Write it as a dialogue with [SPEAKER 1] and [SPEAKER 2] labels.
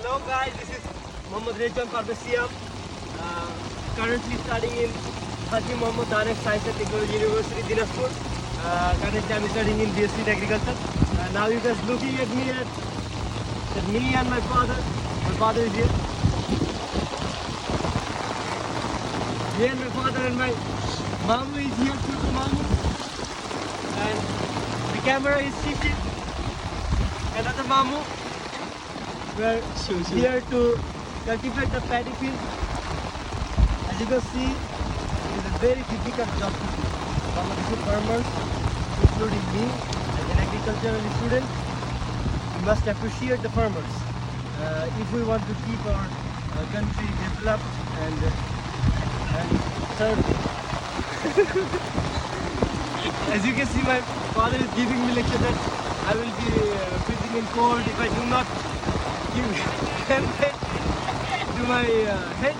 [SPEAKER 1] Hello guys, this is Mohammad Rejwan Parbasiam, currently studying in Haji Mohammad Danek Science and Technology University, Dinaspur. Currently I'm studying in BSc in Agriculture. Now you guys looking at me at me and my father. My father is here. Me and my father and my mamu is here too, the mamu. And the camera is shifting. Another mamu. We're here to cultivate the paddy field. As you can see, it is a very difficult job to do. Some of the farmers, including me, as an agricultural student, we must appreciate the farmers. If we want to keep our country developed and served. As you can see, my father is giving me lecture that I will be freezing in cold if I do not give helmet to my head.